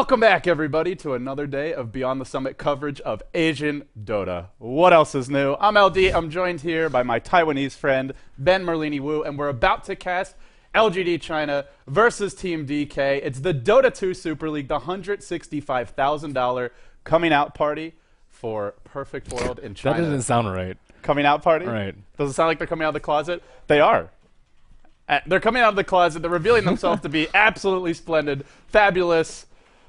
Welcome back, everybody, to another day of Beyond the Summit coverage of Asian Dota. What else is new? I'm LD. I'm joined here by my Taiwanese friend, Ben Merlini Wu, and we're about to cast LGD China versus Team DK. It's the Dota 2 Super League, the $165,000 coming out party for Perfect World in China. That doesn't sound right. Coming out party? Right. Does it sound like they're coming out of the closet? They are. They're coming out of the closet. They're revealing themselves to be absolutely splendid, fabulous,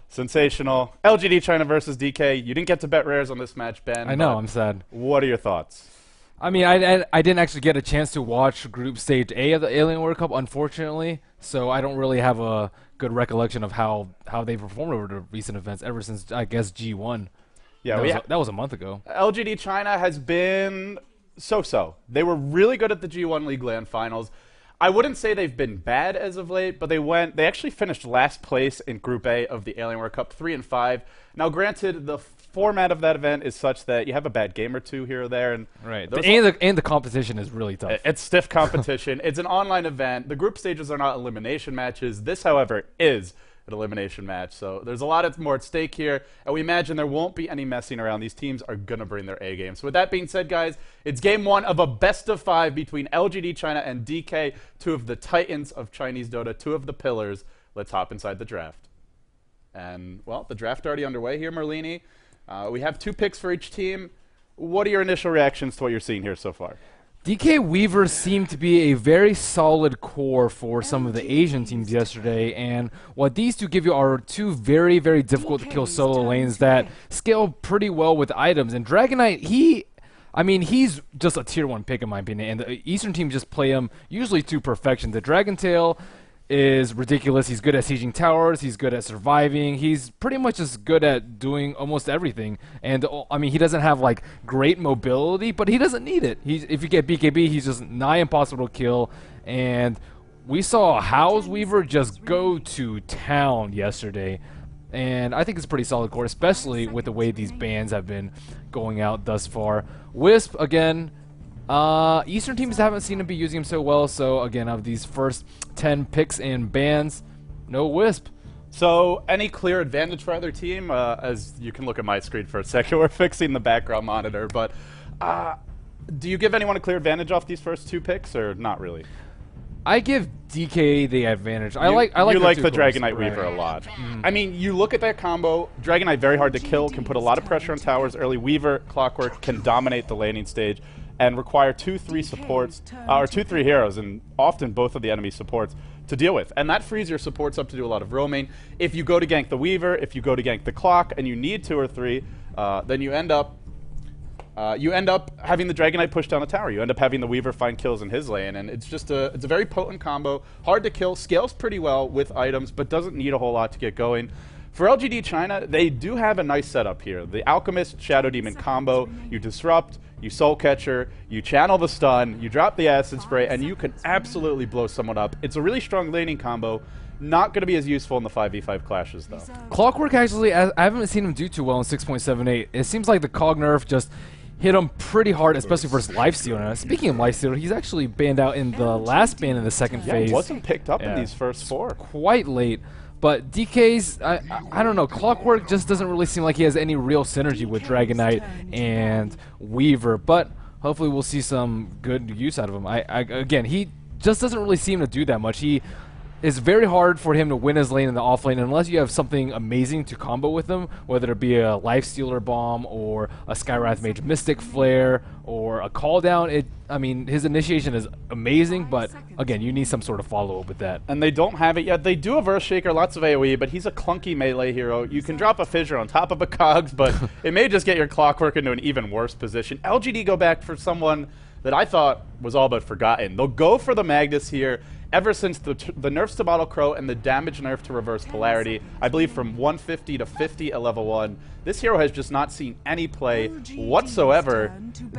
sensational. LGD China versus DK. You didn't get to bet rares on this match, Ben. I know, I'm sad. What are your thoughts? I mean, I didn't actually get a chance to watch Group Stage A of the Alien World Cup, unfortunately, so I don't really have a good recollection of how they performed over the recent events ever since, I guess, G1. Yeah, that was a month ago. LGD China has been so-so. They were really good at the G1 League Land Finals. I wouldn't say they've been bad as of late, but they actually finished last place in Group A of the Alien World Cup, 3-5. Now, granted, the format of that event is such that you have a bad game or two here or there, and right. And the competition is really tough. It's stiff competition. It's an online event. The group stages are not elimination matches. This, however, is an elimination match. So there's a lot more at stake here, and we imagine there won't be any messing around. These teams are going to bring their A game. So with that being said, guys, it's game one of a best-of-5 between LGD China and DK, two of the titans of Chinese Dota, two of the pillars. Let's hop inside the draft. And, well, the draft already underway here, Merlini. We have 2 picks for each team. What are your initial reactions to what you're seeing here so far? DK Weaver seemed to be a very solid core for some of the Asian teams yesterday, and what these two give you are 2 very, very difficult to kill solo lanes that scale pretty well with items. And Dragon Knight, he's just a tier 1 pick in my opinion, and the Eastern team just play him usually to perfection. The Dragon Tail is ridiculous. He's good at sieging towers. He's good at surviving. He's pretty much just good at doing almost everything. And I mean, he doesn't have like great mobility, but he doesn't need it. If you get BKB, he's just nigh impossible to kill. And we saw House Weaver just go to town yesterday. And I think it's a pretty solid core, especially with the way these bans have been going out thus far. Wisp, again, Eastern teams haven't seen him be using him so well, so again, of these first 10 picks and bans, no Wisp. So, any clear advantage for either team? As you can look at my screen for a second, we're fixing the background monitor, but do you give anyone a clear advantage off these first 2 picks, or not really? I give DK the advantage. I like the Dragon Knight Weaver a lot. I mean, you look at that combo, Dragon Knight very hard to kill, can put a lot of pressure on towers early. Weaver, Clockwork, can dominate the laning stage and require 2-3 supports, or 2-3 heroes, and often both of the enemy supports to deal with. And that frees your supports up to do a lot of roaming. If you go to gank the Weaver, if you go to gank the Clock, and you need 2 or 3, then you end up having the Dragon Knight push down the tower. You end up having the Weaver find kills in his lane, and it's just it's a very potent combo, hard to kill, scales pretty well with items, but doesn't need a whole lot to get going. For LGD China, they do have a nice setup here. The Alchemist Shadow Demon combo, you disrupt, you Soul Catcher, you channel the stun, you drop the Acid Spray, and you can absolutely blow someone up. It's a really strong laning combo. Not going to be as useful in the 5v5 clashes, though. Clockwork, actually, I haven't seen him do too well in 6.78. It seems like the Cog nerf just hit him pretty hard, especially versus Lifestealer. Speaking of Lifestealer, he's actually banned out in the last ban in the second phase. He wasn't picked up in these first 4. Quite late. But DK's, I don't know, Clockwork just doesn't really seem like he has any real synergy with Dragon Knight and Weaver. But hopefully we'll see some good use out of him. Again, he just doesn't really seem to do that much. It's very hard for him to win his lane in the off lane unless you have something amazing to combo with him, whether it be a Lifestealer Bomb or a Skywrath Mage Mystic Flare or a Call Down. I mean, his initiation is amazing, but again, you need some sort of follow-up with that. And they don't have it yet. They do have Earthshaker, lots of AoE, but he's a clunky melee hero. You can drop a Fissure on top of a Cogs, but it may just get your Clockwork into an even worse position. LGD go back for someone that I thought was all but forgotten. They'll go for the Magnus here. Ever since the nerfs to Bottle Crow and the damage nerf to Reverse Polarity, I believe from 150 to 50 at level 1, this hero has just not seen any play whatsoever.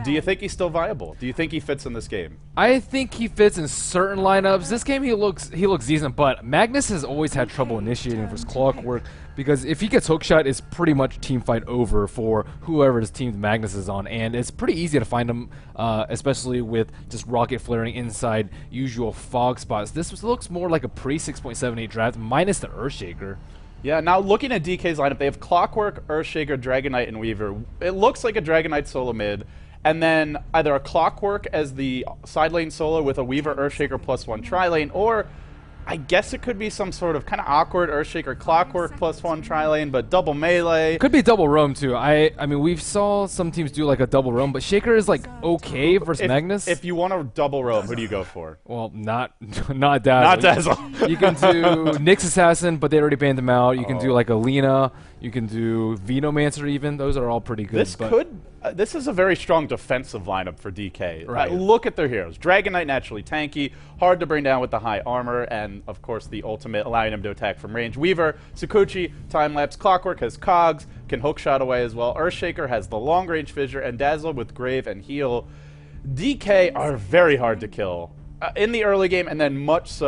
Do you think he's still viable? Do you think he fits in this game? I think he fits in certain lineups. This game he looks decent, but Magnus has always had trouble initiating versus Clockwork because if he gets hookshot, it's pretty much team fight over for whoever's team Magnus is on, and it's pretty easy to find him, especially with just rocket flaring inside usual fog spots. This looks more like a pre-6.78 draft minus the Earthshaker. Yeah, now looking at DK's lineup, they have Clockwork, Earthshaker, Dragonite, and Weaver. It looks like a Dragonite solo mid, and then either a Clockwork as the side lane solo with a Weaver, Earthshaker +1 tri-lane, or I guess it could be some sort of kind of awkward Earthshaker Clockwork +1 tri-lane, but double melee. Could be double roam too. I mean, we've saw some teams do like a double roam, but Shaker is like okay versus Magnus. If you want to double roam, who do you go for? Well, not Dazzle. Not Dazzle. You can do Nyx Assassin, but they already banned him out. You can do like a Lina. You can do Venomancer even. Those are all pretty good. This is a very strong defensive lineup for DK. Right. Look at their heroes. Dragonite naturally tanky, hard to bring down with the high armor, and of course the ultimate allowing him to attack from range. Weaver, Sakuchi, time-lapse. Clockwork has cogs, can hookshot away as well. Earthshaker has the long-range fissure, and Dazzle with Grave and heal. DK are very hard to kill in the early game, and then much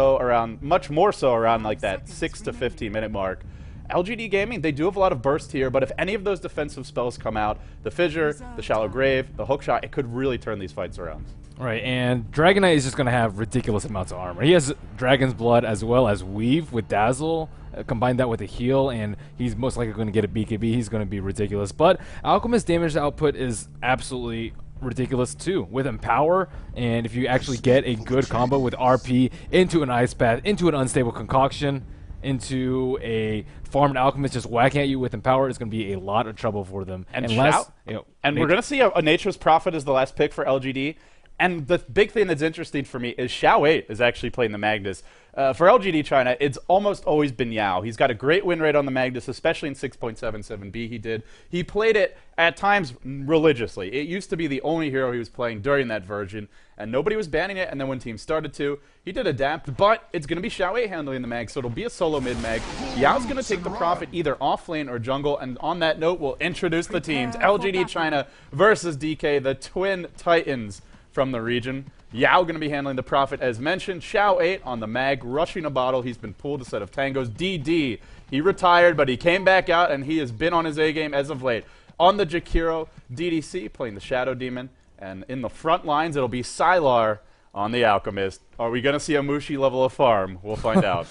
more so around like that 6 to 15 minute mark. LGD Gaming, they do have a lot of burst here, but if any of those defensive spells come out, the Fissure, the Shallow Grave, the Hookshot, it could really turn these fights around. Right, and Dragonite is just going to have ridiculous amounts of armor. He has Dragon's Blood as well as Weave with Dazzle. Combine that with a heal, and he's most likely going to get a BKB. He's going to be ridiculous. But Alchemist damage output is absolutely ridiculous too with Empower, and if you actually get a good combo with RP into an Ice Path, into an Unstable Concoction, into a farmed Alchemist just whacking at you with Empower, is going to be a lot of trouble for them. And we're going to see a Nature's Prophet as the last pick for LGD. And the big thing that's interesting for me is Xiao 8 is actually playing the Magnus. For LGD China, it's almost always been Yao. He's got a great win rate on the Magnus, especially in 6.77B he played it at times religiously. It used to be the only hero he was playing during that version, and nobody was banning it, and then when teams started to, he did adapt, but it's going to be Xiao 8 handling the mag, so it'll be a solo mid-mag. Yao's going to take the Prophet either off lane or jungle, and on that note, we'll introduce the teams. LGD China versus DK, the twin titans from the region. Yao going to be handling the Prophet as mentioned. Xiao 8 on the mag, rushing a bottle. He's been pulled a set of tangos. DD, he retired, but he came back out, and he has been on his A-game as of late. On the Jakiro, DDC playing the Shadow Demon, and in the front lines, it'll be Sylar on the Alchemist. Are we going to see a Mushi level of farm? We'll find out.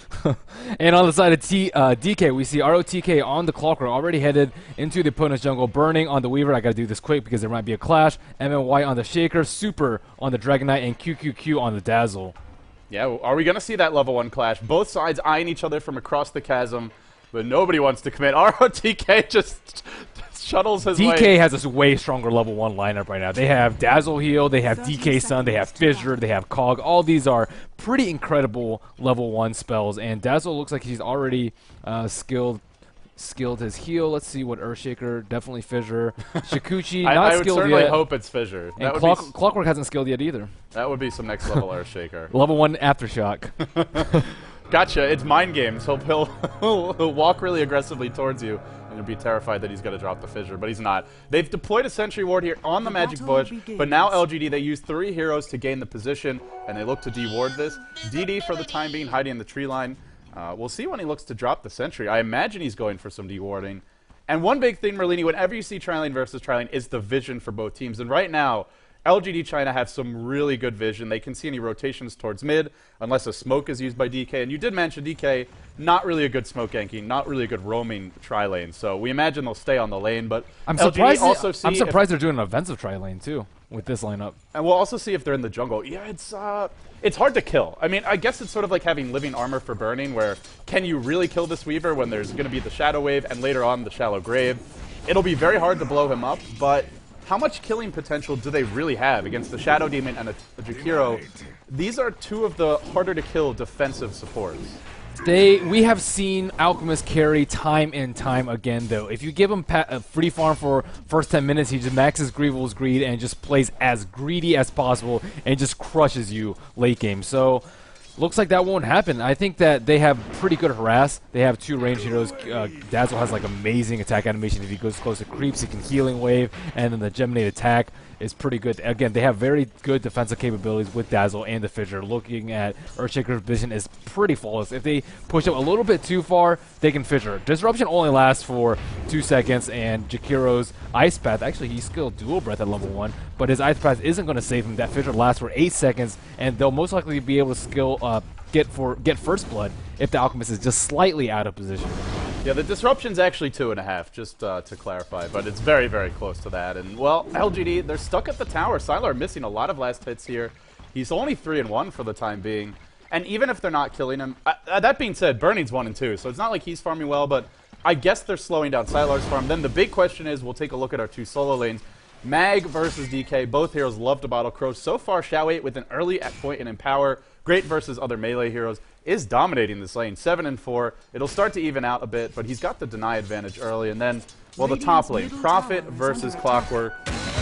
And on the side of DK, we see ROTK on the Clockwork, already headed into the opponent's jungle, burning on the Weaver. I got to do this quick because there might be a clash. MNY on the Shaker, Super on the Dragonite, and QQQ on the Dazzle. Yeah, are we going to see that level 1 clash? Both sides eyeing each other from across the chasm, but nobody wants to commit. ROTK just shuttles his way. DK has a way stronger level 1 lineup right now. They have Dazzle Heal, they have DK Sun, they have Fissure, they have Cog. All these are pretty incredible level 1 spells, and Dazzle looks like he's already skilled his heal. Let's see what Earthshaker, definitely Fissure. Shikuchi, not I would skilled certainly yet. hope it's Fissure. And Clockwork hasn't skilled yet either. That would be some next level Earthshaker. Level 1 Aftershock. Gotcha, it's mind games. He'll walk really aggressively towards you, and you'll be terrified that he's going to drop the Fissure, but he's not. They've deployed a Sentry Ward here on the Magic Bush, but now LGD, they use 3 heroes to gain the position, and they look to de-ward this. DD, for the time being, hiding in the tree line. We'll see when he looks to drop the Sentry. I imagine he's going for some de-warding. And one big thing, Merlini, whenever you see tri-lane versus tri-lane, is the vision for both teams. And right now, LGD China have some really good vision. They can see any rotations towards mid, unless a smoke is used by DK. And you did mention DK, not really a good smoke ganking, not really a good roaming tri-lane. So we imagine they'll stay on the lane, but I'm LGD surprised. I'm surprised they're doing an offensive tri-lane too with this lineup. And we'll also see if they're in the jungle. Yeah, it's hard to kill. I mean, I guess it's sort of like having living armor for burning, where can you really kill this Weaver when there's going to be the Shadow Wave and later on the Shallow Grave? It'll be very hard to blow him up, but how much killing potential do they really have against the Shadow Demon and a Jakiro? These are 2 of the harder to kill defensive supports. We have seen Alchemist carry time and time again, though. If you give him a free farm for first 10 minutes, he just maxes Grieval's Greed and just plays as greedy as possible and just crushes you late game. So looks like that won't happen. I think that they have pretty good harass. They have 2 ranged heroes. Dazzle has like amazing attack animation. If he goes close to creeps, he can healing wave, and then the Geminate attack is pretty good. Again, they have very good defensive capabilities with Dazzle and the Fissure. Looking at Earthshaker's vision is pretty flawless. If they push up a little bit too far, they can Fissure. Disruption only lasts for 2 seconds, and Jakiro's Ice Path, actually he's skilled Dual Breath at level 1, but his Ice Path isn't going to save him. That Fissure lasts for 8 seconds, and they'll most likely be able to get First Blood if the Alchemist is just slightly out of position. Yeah, the disruption's actually 2.5, just to clarify, but it's very, very close to that. And, well, LGD, they're stuck at the tower. Sylar missing a lot of last hits here. He's only 3-1 for the time being. And even if they're not killing him, that being said, Burning's 1-2, so it's not like he's farming well, but I guess they're slowing down Sylar's farm. Then the big question is, we'll take a look at our two solo lanes. Mag versus DK, both heroes love to bottle Crow. So far, Xiao8 with an early point and in power, great versus other melee heroes, is dominating this lane, 7-4. It'll start to even out a bit, but he's got the deny advantage early. And then, well, the top lane, Prophet versus Clockwork.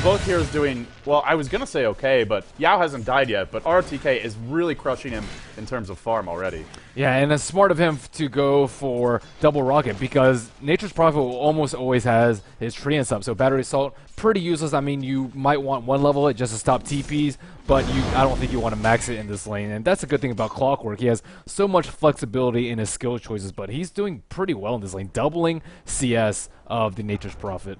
Both heroes doing, well, I was going to say okay, but Yao hasn't died yet, but RTK is really crushing him in terms of farm already. Yeah, and it's smart of him to go for double rocket because Nature's Prophet almost always has his Treant up, so Battery Assault, pretty useless. I mean, you might want one level it just to stop TPs, but I don't think you want to max it in this lane, and that's a good thing about Clockwork. He has so much flexibility in his skill choices, but he's doing pretty well in this lane, doubling CS of the Nature's Prophet.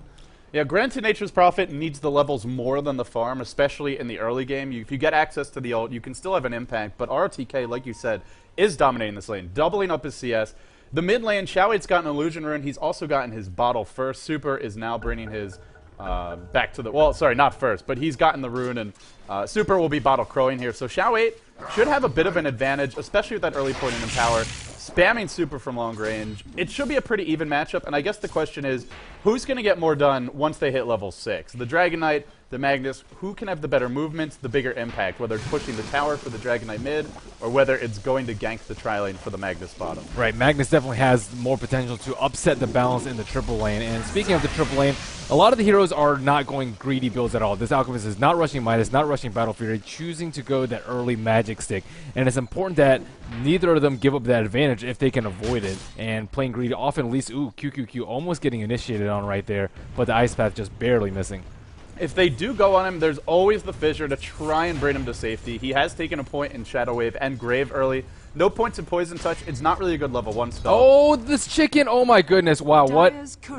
Yeah, granted, Nature's Prophet needs the levels more than the farm, especially in the early game. If you get access to the ult, you can still have an impact, but RTK, like you said, is dominating this lane, doubling up his CS. The mid lane, Xiao8's gotten Illusion Rune. He's also gotten his bottle first. Super is now bringing his back to the... Well, sorry, not first, but he's gotten the rune, and Super will be bottle crowing here. So Xiao8 should have a bit of an advantage, especially with that early point in power. Spamming Super from long range. It should be a pretty even matchup, and I guess the question is, who's going to get more done once they hit level 6? The Dragon Knight, the Magnus, who can have the better movements, the bigger impact, whether it's pushing the tower for the Dragon Knight mid, or whether it's going to gank the tri-lane for the Magnus bottom. Right, Magnus definitely has more potential to upset the balance in the triple lane, and speaking of the triple lane, a lot of the heroes are not going greedy builds at all. This Alchemist is not rushing Midas, not rushing Battle Fury, choosing to go that early magic stick. And it's important that neither of them give up that advantage if they can avoid it. And playing greedy often leads, QQQ almost getting initiated on right there, but the Ice Path just barely missing. If they do go on him, there's always the Fissure to try and bring him to safety. He has taken a point in Shadow Wave and Grave early. No points in Poison Touch. It's not really a good level 1 spell. Oh, this chicken. Oh my goodness. Wow, what?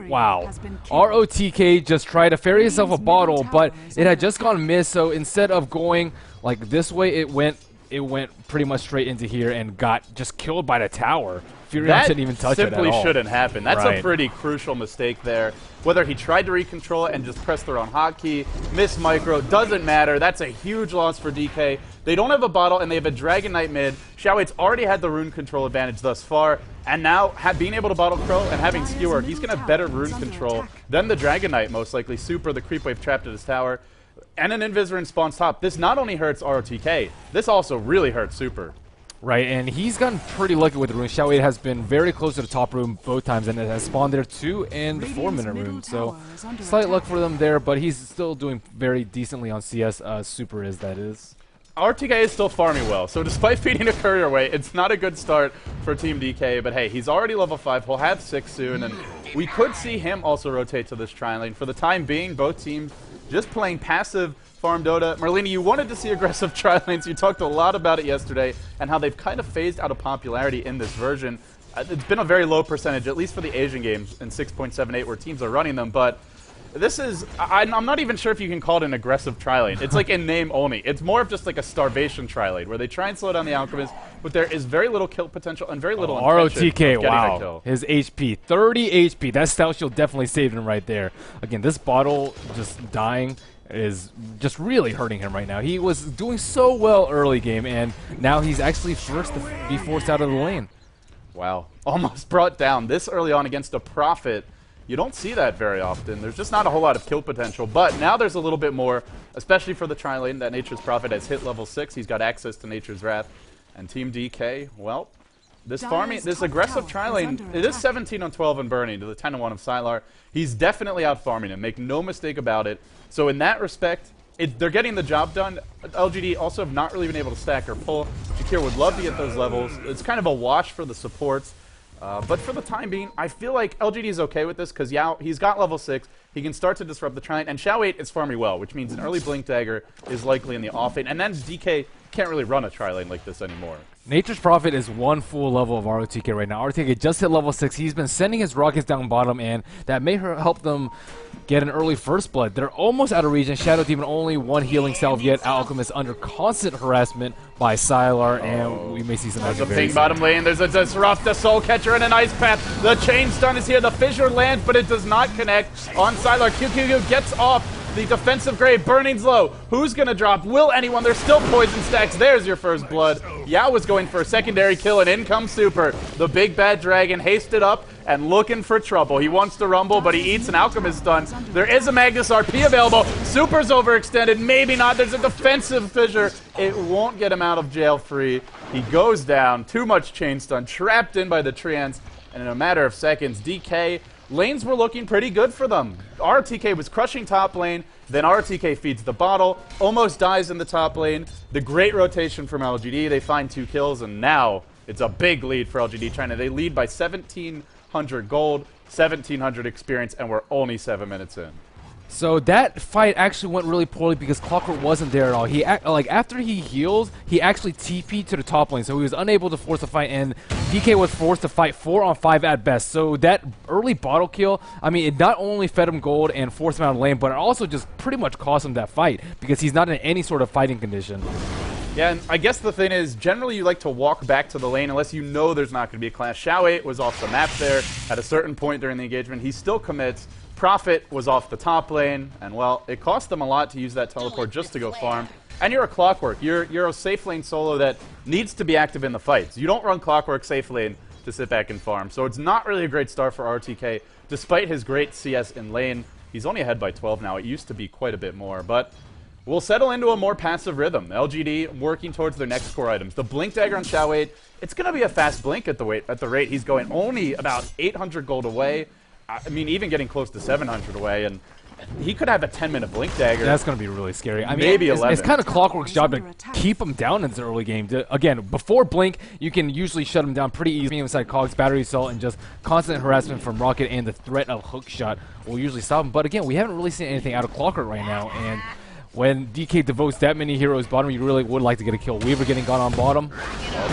Wow. ROTK just tried to ferry himself a bottle, but it had just gone miss, so instead of going like this way, it went pretty much straight into here and got just killed by the tower. Furion shouldn't even touch it at all. That simply shouldn't happen. That's a pretty crucial mistake there. Whether he tried to recontrol it and just pressed the wrong hotkey, missed micro, doesn't matter. That's a huge loss for DK. They don't have a bottle, and they have a Dragon Knight mid. Xiao8's already had the rune control advantage thus far, and now being able to bottle Crow and having Skewer, he's going to have better rune control than the Dragon Knight, most likely. Super, the creep wave trapped at his tower, and an Invis spawns top. This not only hurts ROTK, this also really hurts Super. Right, and he's gotten pretty lucky with the rune. Xiao8 has been very close to the top room both times, and it has spawned there 2 and the 4-minute rune. So, slight luck for them there, but he's still doing very decently on CS. Super is, that is. RTK is still farming well, so despite feeding a courier away, it's not a good start for Team DK, but hey, he's already level 5, he'll have 6 soon, and we could see him also rotate to this tri-lane. For the time being, both teams just playing passive farm Dota. Merlini, you wanted to see aggressive tri-lanes, you talked a lot about it yesterday, and how they've kind of phased out of popularity in this version. It's been a very low percentage, at least for the Asian games, in 6.78 where teams are running them, but this is, I'm not even sure if you can call it an aggressive tri-lane. It's like in name only. It's more of just like a starvation tri-lane where they try and slow down the Alchemist, but there is very little kill potential and very little ROTK, wow. kill. His HP, 30 HP. That Stout Shield definitely saved him right there. Again, this bottle just dying is just really hurting him right now. He was doing so well early game, and now he's actually first to be forced out of the lane. Wow. Almost brought down this early on against a Prophet. You don't see that very often. There's just not a whole lot of kill potential, but now there's a little bit more, especially for the tri-lane. That Nature's Prophet has hit level 6. He's got access to Nature's Wrath. And Team DK, well, this aggressive tri-lane, it is 17 on 12 and burning to the 10 on 1 of Sylar. He's definitely out farming him, make no mistake about it. So in that respect, they're getting the job done. LGD also have not really been able to stack or pull. Shakir would love to get those levels. It's kind of a wash for the supports. But for the time being, I feel like LGD is okay with this because Yao, he's got level 6. he can start to disrupt the tri-lane. And Xiao 8 is farming well, which means an early Blink Dagger is likely in the off-lane. And then DK can't really run a tri-lane like this anymore. Nature's Prophet is one full level of ROTK right now. ROTK just hit level 6. He's been sending his rockets down bottom, and that may help them get an early first blood. They're almost out of region. Shadow Demon only one healing salve yet. Alchemist under constant harassment by Sylar, and we may see some There's a ping bottom lane. There's a disrupt, a soul catcher, and an ice path. The chain stun is here. The fissure lands, but it does not connect on Sylar. QQQ gets off. The defensive grave, burning's low. Who's gonna drop? Will anyone? There's still poison stacks. There's your first blood. Yao was going for a secondary kill, and in comes Super. The big bad dragon hasted up and looking for trouble. He wants to rumble, but he eats an alchemist stun. There is a Magnus RP available. Super's overextended. Maybe not. There's a defensive fissure. It won't get him out of jail free. He goes down. Too much chain stun. Trapped in by the trance. And in a matter of seconds, DK, lanes were looking pretty good for them. RTK was crushing top lane, then RTK feeds the bottle, almost dies in the top lane. The great rotation from LGD, they find 2 kills, and now it's a big lead for LGD China. They lead by 1,700 gold, 1,700 experience, and we're only 7 minutes in. So that fight actually went really poorly because Clockwork wasn't there at all. He after he heals, he actually TP'd to the top lane, so he was unable to force a fight, and DK was forced to fight 4 on 5 at best. So that early bottle kill, I mean, it not only fed him gold and forced him out of lane, but it also just pretty much cost him that fight because he's not in any sort of fighting condition. Yeah, and I guess the thing is, generally you like to walk back to the lane unless you know there's not going to be a clash. Xiao 8 was off the map there at a certain point during the engagement. He still commits. Prophet was off the top lane, and well, it cost them a lot to use that teleport just to go farm. And you're a Clockwork. You're a safe lane solo that needs to be active in the fights. You don't run Clockwork safe lane to sit back and farm. So it's not really a great start for RTK. Despite his great CS in lane, he's only ahead by 12 now. It used to be quite a bit more, but we'll settle into a more passive rhythm. LGD working towards their next core items. The Blink Dagger on Xiao 8, it's going to be a fast blink at the rate he's going. Only about 800 gold away. I mean, even getting close to 700 away, and he could have a 10-minute Blink Dagger. That's going to be really scary. I mean, maybe 11. It's kind of Clockwork's job to keep him down in the early game. Again, before Blink, you can usually shut him down pretty easily inside Cog's battery assault, and just constant harassment from Rocket and the threat of hook shot will usually stop him. But again, we haven't really seen anything out of Clockwork right now, and when DK devotes that many heroes bottom, you really would like to get a kill. Weaver getting gone on bottom.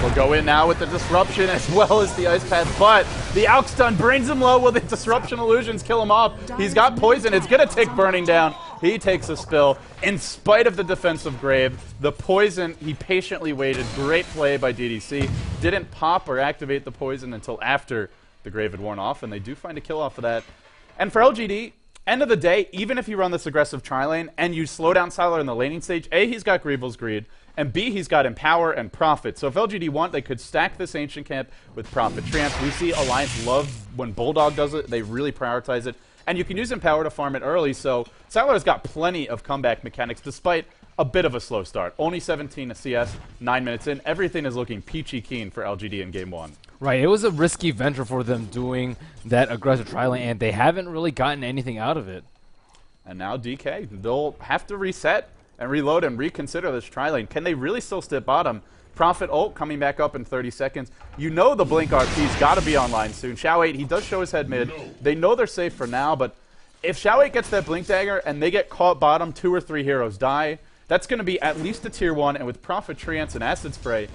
We'll go in now with the disruption as well as the ice path, but the Alch stun brings him low. Will the disruption illusions kill him off? He's got poison. It's going to take burning down. He takes a spill. In spite of the defensive grave, the poison, he patiently waited. Great play by DDC. Didn't pop or activate the poison until after the grave had worn off, and they do find a kill off of that. And for LGD, end of the day, even if you run this aggressive tri-lane and you slow down Sylar in the laning stage, A, he's got Greevil's Greed, and B, he's got Empower and Prophet. So if LGD want, they could stack this Ancient Camp with Prophet Trance. We see Alliance love when Bulldog does it. They really prioritize it. And you can use Empower to farm it early, so Sylar's got plenty of comeback mechanics despite a bit of a slow start. Only 17 CS, 9 minutes in. Everything is looking peachy keen for LGD in Game 1. Right, it was a risky venture for them doing that aggressive tri-lane, and they haven't really gotten anything out of it. And now DK, they'll have to reset and reload and reconsider this tri-lane. Can they really still step bottom? Prophet ult coming back up in 30 seconds. You know the Blink RP's got to be online soon. Xiao 8, he does show his head mid. They know they're safe for now, but if Xiao 8 gets that Blink Dagger and they get caught bottom, 2 or 3 heroes die, that's going to be at least a tier 1, and with Prophet Trance and Acid Spray,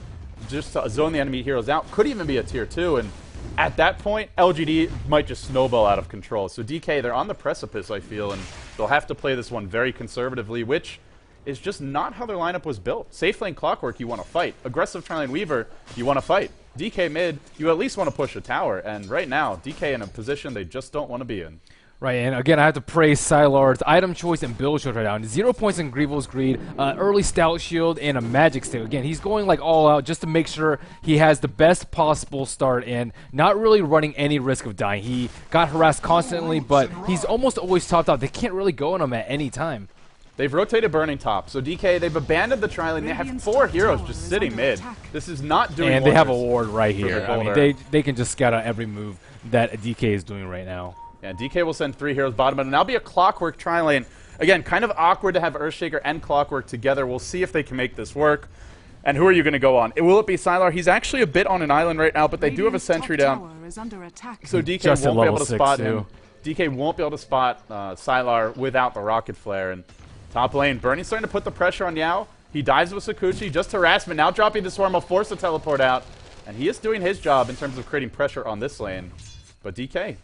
just to zone the enemy heroes out, could even be a tier 2, and at that point, LGD might just snowball out of control. So DK, they're on the precipice, I feel, and they'll have to play this one very conservatively, which is just not how their lineup was built. Safe lane Clockwork, you want to fight. Aggressive tri-lane Weaver, you want to fight. DK mid, you at least want to push a tower, and right now, DK in a position they just don't want to be in. Right, and again, I have to praise Sylar's item choice and build choice right now. 0 points in Greevil's Greed, early Stout Shield, and a Magic Stick. Again, he's going like all out just to make sure he has the best possible start and not really running any risk of dying. He got harassed constantly, but he's almost always topped out. They can't really go on him at any time. They've rotated Burning Top, so DK, they've abandoned the tri-lane. They have 4 heroes just sitting mid. This is not doing And they have a ward right here. I Boulder. mean, they can just scout out every move that DK is doing right now. Yeah, DK will send 3 heroes bottom, and now be a Clockwork tri-lane. Again, kind of awkward to have Earthshaker and Clockwork together. We'll see if they can make this work. And who are you going to go on? Will it be Sylar? He's actually a bit on an island right now, but they do have a sentry down. So DK Just won't be able to level spot 6 him. DK won't be able to spot Sylar without the rocket flare. And top lane, Bernie's starting to put the pressure on Yao. He dives with Sakuchi, just harassment. Now dropping the swarm will force the teleport out. And he is doing his job in terms of creating pressure on this lane. But DK,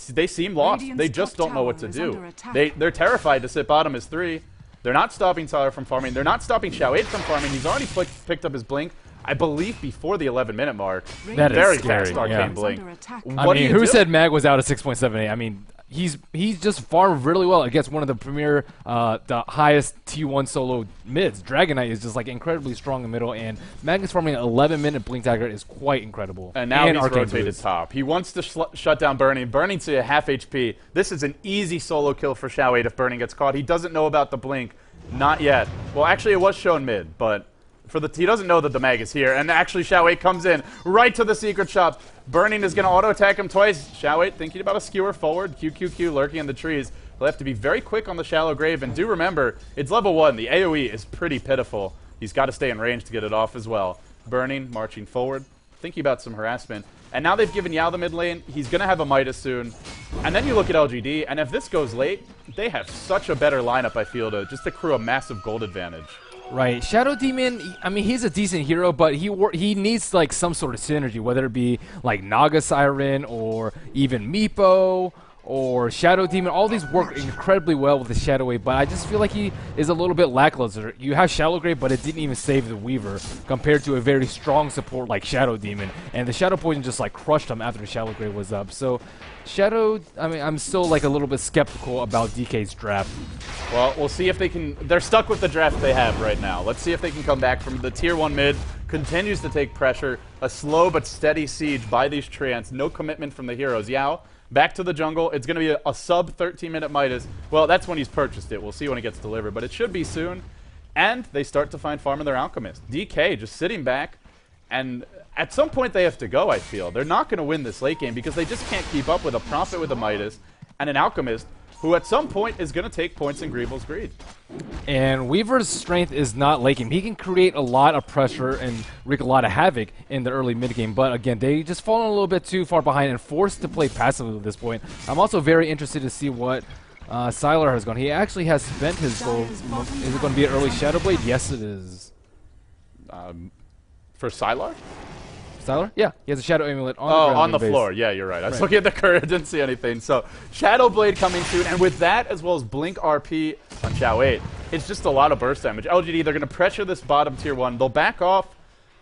they seem lost. They just don't know what to do. They're terrified to sit bottom as 3. They're not stopping Sylar from farming. They're not stopping Xiao8 from farming. He's already picked up his blink, I believe, before the 11-minute mark. That very is scary. fast arcane blink. I mean, who said Mag was out at 6.78? I mean, he's just farmed really well against one of the premier, the highest T1 solo mids. Dragon Knight is just like incredibly strong in the middle, and Magnus farming an 11-minute blink dagger is quite incredible. And now he's rotated top. He wants to shut down Burning. Burning to a half HP. This is an easy solo kill for Xiao8 if Burning gets caught. He doesn't know about the blink. Not yet. Well, actually, it was shown mid, but he doesn't know that the mag is here. And actually, Xiao8 comes in right to the secret shop. Burning is going to auto-attack him twice. Xiao8 thinking about a skewer forward. QQQ lurking in the trees. He'll have to be very quick on the shallow grave. And do remember, it's level 1. The AoE is pretty pitiful. He's got to stay in range to get it off as well. Burning, marching forward, thinking about some harassment. And now they've given Yao the mid lane. He's going to have a Midas soon. And then you look at LGD, and if this goes late, they have such a better lineup, I feel, to just accrue a massive gold advantage. Right, Shadow Demon, I mean, he's a decent hero, but he needs like some sort of synergy, whether it be like Naga Siren or even Meepo or Shadow Demon. All these work incredibly well with the Shadow Wave, but I just feel like he is a little bit lackluster. You have Shallow Grave, but it didn't even save the Weaver compared to a very strong support like Shadow Demon, and the Shadow Poison just like crushed him after the Shallow Grave was up. So Shadow, I mean, I'm still like a little bit skeptical about DK's draft. Well, we'll see if they can. They're stuck with the draft they have right now. Let's see if they can come back from the tier 1 mid. Continues to take pressure. A slow but steady siege by these Treants. No commitment from the heroes. Yao, back to the jungle. It's going to be a sub 13-minute Midas. Well, that's when he's purchased it. We'll see when it gets delivered, but it should be soon. And they start to find farm in their Alchemist. DK just sitting back, and at some point they have to go, I feel. They're not going to win this late game because they just can't keep up with a Prophet with a Midas and an Alchemist who at some point is going to take points in Greevil's Greed. And Weaver's strength is not late game. He can create a lot of pressure and wreak a lot of havoc in the early mid game, but again, they just fallen a little bit too far behind and forced to play passively at this point. I'm also very interested to see what Sylar has gone. He actually has spent his gold. Is it going to be an early Shadow Blade? Yes, it is. For Sylar? Sylar? Yeah, he has a Shadow Amulet on the ground. On the floor. Yeah, you're right. I was looking at the curve, didn't see anything. So, Shadow Blade coming soon, and with that, as well as Blink RP on Xiao8, it's just a lot of burst damage. LGD, they're going to pressure this bottom tier 1. They'll back off.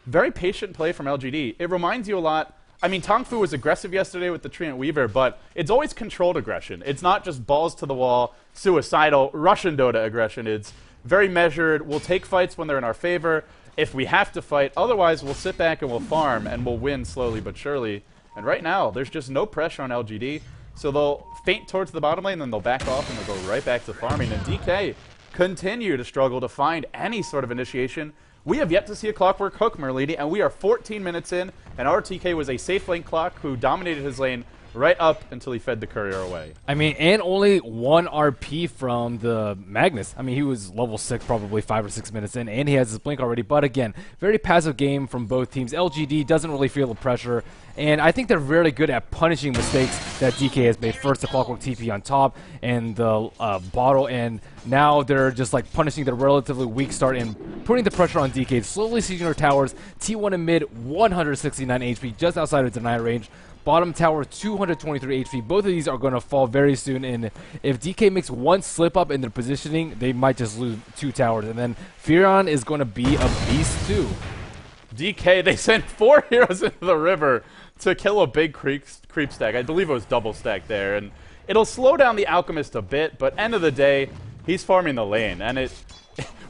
Very patient play from LGD. It reminds you a lot. I mean, Tongfu was aggressive yesterday with the Treant Weaver, but it's always controlled aggression. It's not just balls to the wall, suicidal, Russian Dota aggression. It's very measured. We'll take fights when they're in our favor. If we have to fight, otherwise we'll sit back and we'll farm and we'll win slowly but surely. And right now, there's just no pressure on LGD, so they'll feint towards the bottom lane, then they'll back off and they'll go right back to farming. And DK continue to struggle to find any sort of initiation. We have yet to see a Clockwork Hook, Merlini, and we are 14 minutes in, and our TK was a safe lane clock who dominated his lane right up until he fed the courier away. I mean, and only 1 RP from the Magnus. I mean, he was level 6 probably 5 or 6 minutes in, and he has his blink already. But again, very passive game from both teams. LGD doesn't really feel the pressure, and I think they're really good at punishing mistakes that DK has made. First, the Clockwork TP on top, and the bottle, and now they're just like punishing the relatively weak start and putting the pressure on DK, slowly sieging their towers. T1 in mid, 169 HP, just outside of deny range. Bottom tower, 223 HP. Both of these are going to fall very soon, and if DK makes one slip up in their positioning, they might just lose 2 towers. And then Furion is going to be a beast too. DK, they sent 4 heroes into the river to kill a big creep stack. I believe it was double stack there, and it'll slow down the Alchemist a bit, but end of the day, he's farming the lane. And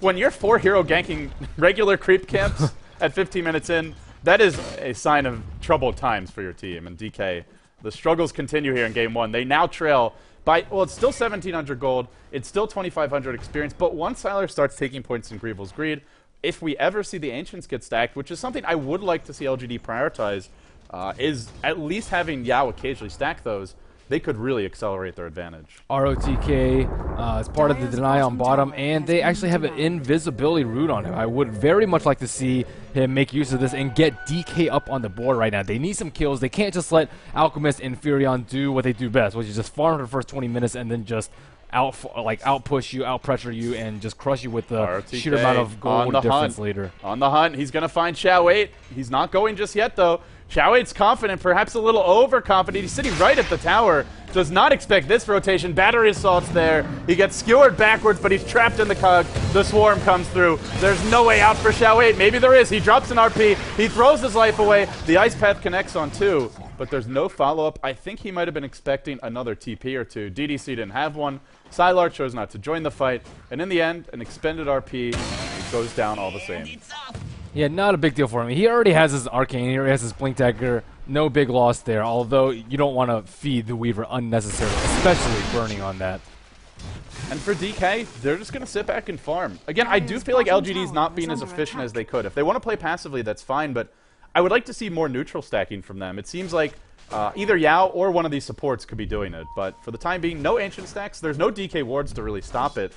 when you're 4 hero ganking regular creep camps at 15 minutes in, that is a sign of troubled times for your team. And DK, the struggles continue here in game 1. They now trail by, well, it's still 1,700 gold. It's still 2,500 experience. But once Sylar starts taking points in Greevil's Greed, if we ever see the Ancients get stacked, which is something I would like to see LGD prioritize, is at least having Yao occasionally stack those, they could really accelerate their advantage. ROTK is part of the deny on bottom, and they actually have an invisibility root on him. I would very much like to see him make use of this and get DK up on the board right now. They need some kills. They can't just let Alchemist and Furion do what they do best, which is just farm for the first 20 minutes and then just out-push you, out-pressure you, and just crush you with the ROTK sheer amount of gold difference later. On the hunt. He's going to find Xiao8. He's not going just yet, though. Xiao8's confident, perhaps a little overconfident. He's sitting right at the tower. Does not expect this rotation. Battery assault's there. He gets skewered backwards, but he's trapped in the cog. The swarm comes through. There's no way out for Xiao8. Maybe there is. He drops an RP. He throws his life away. The ice path connects on 2, but there's no follow-up. I think he might have been expecting another TP or 2. DDC didn't have one. Sylar chose not to join the fight. And in the end, an expended RP goes down all the same. Yeah, not a big deal for him. He already has his Arcane, he already has his Blink Dagger. No big loss there, although you don't want to feed the Weaver unnecessarily, especially burning on that. And for DK, they're just going to sit back and farm. Again, I do feel like LGD's not being as efficient as they could. If they want to play passively, that's fine, but I would like to see more neutral stacking from them. It seems like either Yao or one of these supports could be doing it, but for the time being, no Ancient stacks. There's no DK wards to really stop it,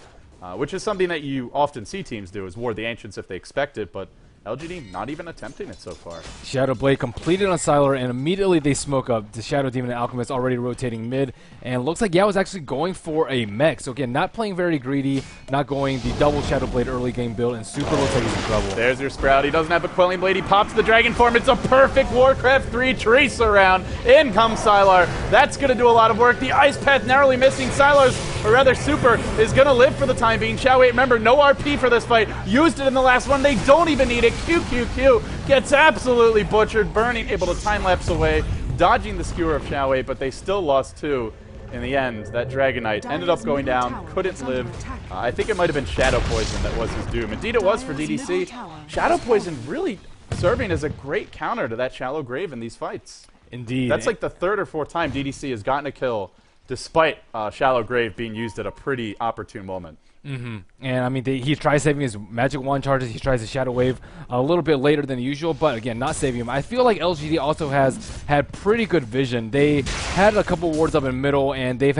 which is something that you often see teams do, is ward the Ancients if they expect it, but LGD not even attempting it so far. Shadow Blade completed on Sylar, and immediately they smoke up. The Shadow Demon and Alchemist already rotating mid, and looks like Yao is actually going for a mech. So again, not playing very greedy, not going the double Shadow Blade early game build, and Super looks like he's in trouble. There's your Sprout. He doesn't have a Quelling Blade. He pops the Dragon form. It's a perfect Warcraft 3 Tracer round. In comes Sylar. That's going to do a lot of work. The Ice Path narrowly missing. Sylar's, or rather Super, is going to live for the time being. Xiao8, remember, no RP for this fight. Used it in the last one. They don't even need it. QQQ gets absolutely butchered. Burning able to time-lapse away, dodging the skewer of Xiao8, but they still lost 2 in the end. That Dragon Knight ended up going down, couldn't live. I think it might have been Shadow Poison that was his doom. Indeed it was for DDC. Shadow Poison really serving as a great counter to that Shallow Grave in these fights. Indeed. That's like the 3rd or 4th time DDC has gotten a kill despite Shallow Grave being used at a pretty opportune moment. And I mean, he tries saving his Magic Wand charges. He tries the Shadow Wave a little bit later than usual, but again, not saving him. I feel like LGD also has had pretty good vision. They had a couple wards up in middle, and they've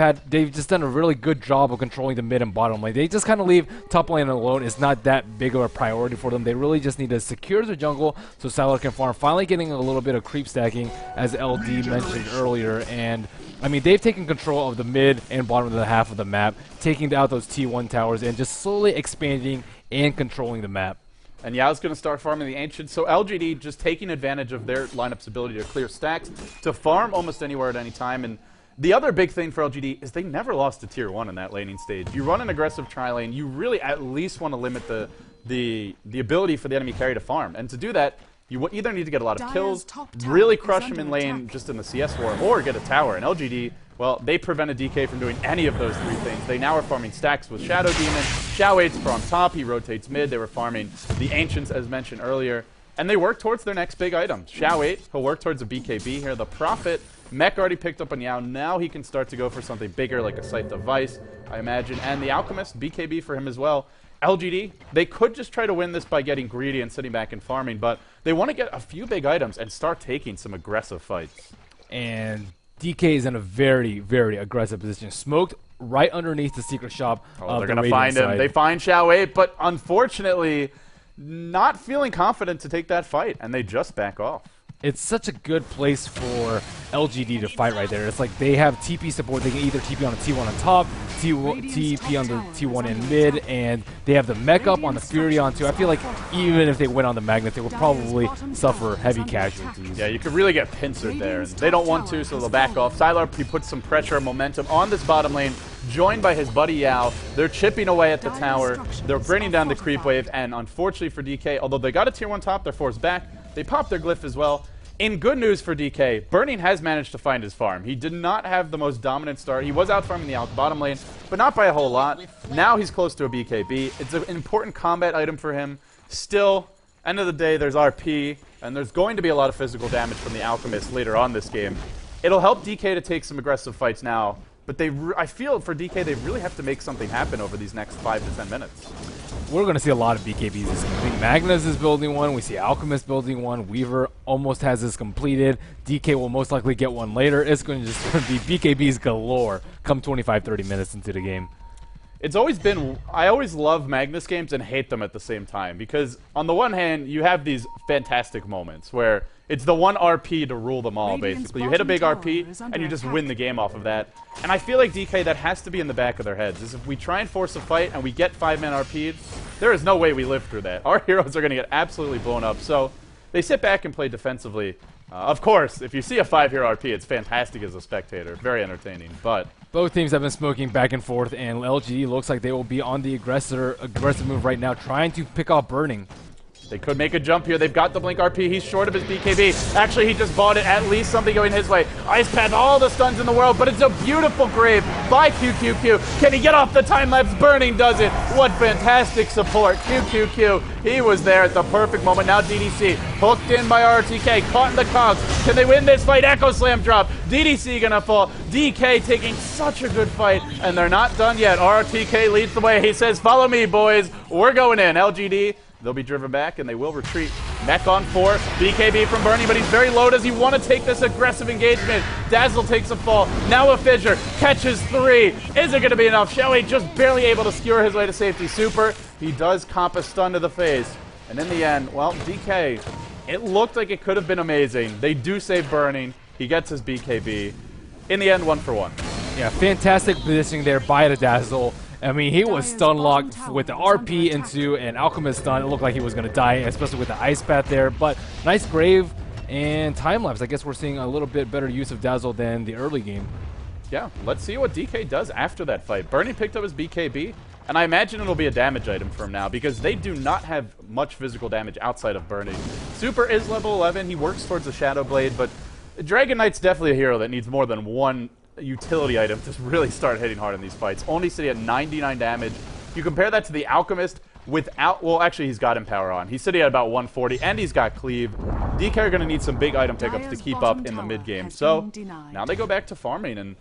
just done a really good job of controlling the mid and bottom lane. They just kind of leave top lane alone. It's not that big of a priority for them. They really just need to secure the jungle so Sylar can farm. Finally getting a little bit of creep stacking, as LD mentioned earlier, and I mean, they've taken control of the mid and bottom of the half of the map, taking out those T1 towers and just slowly expanding and controlling the map. And Yao's going to start farming the Ancients, so LGD just taking advantage of their lineup's ability to clear stacks, to farm almost anywhere at any time. And the other big thing for LGD is they never lost to Tier 1 in that laning stage. You run an aggressive tri-lane, you really at least want to limit the ability for the enemy carry to farm. And to do that, you either need to get a lot of kills, really crush him in lane just in the CS war, or get a tower. And LGD, well, they prevented DK from doing any of those 3 things. They now are farming stacks with Shadow Demon. Xiao8's from top, he rotates mid. They were farming the Ancients, as mentioned earlier. And they work towards their next big item. Xiao8, he'll work towards a BKB here. The Prophet, Mech already picked up on Yao. Now he can start to go for something bigger, like a Scythe of Vice, I imagine. And the Alchemist, BKB for him as well. LGD, they could just try to win this by getting greedy and sitting back and farming, but they want to get a few big items and start taking some aggressive fights. And DK is in a very, very aggressive position. Smoked right underneath the secret shop. Oh, they're going to find him. They find Xiao8, but unfortunately, not feeling confident to take that fight, and they just back off. It's such a good place for LGD to fight right there. It's like they have TP support. They can either TP on a T1 on top, TP on the T1 in mid, and they have the mech up on the Furion too. I feel like even if they went on the Magnus, they would probably suffer heavy casualties. Yeah, you could really get pincered there. And they don't want to, so they'll back off. Sylar, he puts some pressure and momentum on this bottom lane, joined by his buddy Yao. They're chipping away at the tower. They're bringing down the creep wave, and unfortunately for DK, although they got a Tier 1 top, they're forced back. They pop their glyph as well. In good news for DK, Burning has managed to find his farm. He did not have the most dominant start. He was out farming the bottom lane, but not by a whole lot. Now he's close to a BKB. It's an important combat item for him. Still, end of the day, there's RP, and there's going to be a lot of physical damage from the Alchemist later on this game. It'll help DK to take some aggressive fights now, but I feel for DK, they really have to make something happen over these next 5 to 10 minutes. we're going to see a lot of BKBs this game. I think Magnus is building one. We see Alchemist building one. Weaver almost has this completed. DK will most likely get one later. It's going to just be BKBs galore come 25, 30 minutes into the game. It's always been, I always love Magnus games and hate them at the same time, because on the one hand, you have these fantastic moments where it's the one RP to rule them all, basically. You hit a big RP, and you just win the game off of that. And I feel like DK, that has to be in the back of their heads, is if we try and force a fight and we get 5-man RP'd, there is no way we live through that. Our heroes are going to get absolutely blown up, so they sit back and play defensively. Of course, if you see a 5-hero RP, it's fantastic as a spectator. Very entertaining, but both teams have been smoking back and forth, and LGD looks like they will be on the aggressive move right now, trying to pick off Burning. They could make a jump here. They've got the Blink RP. He's short of his BKB. Actually, he just bought it. At least something going his way. Ice Path, all the stuns in the world, but it's a beautiful grave by QQQ. Can he get off the time-lapse? Burning does it. What fantastic support. QQQ, he was there at the perfect moment. Now DDC, hooked in by RTK, caught in the cogs. Can they win this fight? Echo Slam drop. DDC gonna fall. DK taking such a good fight, and they're not done yet. RTK leads the way. He says, follow me, boys. We're going in. LGD, they'll be driven back, and they will retreat. Mech on 4, BKB from Bernie, but he's very low. Does he want to take this aggressive engagement? Dazzle takes a fall. Now a fissure. Catches 3. Is it going to be enough? Shelly just barely able to skewer his way to safety. Super. He does comp a stun to the face. And in the end, well, DK, it looked like it could have been amazing. They do save Burning. He gets his BKB. In the end, 1 for 1. Yeah, fantastic positioning there by the Dazzle. I mean, he was stun locked with the RP into an Alchemist stun. It looked like he was going to die, especially with the Ice Path there. But nice grave and time-lapse. I guess we're seeing a little bit better use of Dazzle than the early game. Yeah, let's see what DK does after that fight. Burning picked up his BKB, and I imagine it'll be a damage item for him now, because they do not have much physical damage outside of Burning. Super is level 11. He works towards the Shadow Blade, but Dragon Knight's definitely a hero that needs more than one utility item to really start hitting hard in these fights. Only sitting at 99 damage. You compare that to the Alchemist without, well, actually he's got Empower on. He's sitting at about 140, and he's got Cleave. DK are going to need some big item pickups to keep up in the mid game. So now they go back to farming, and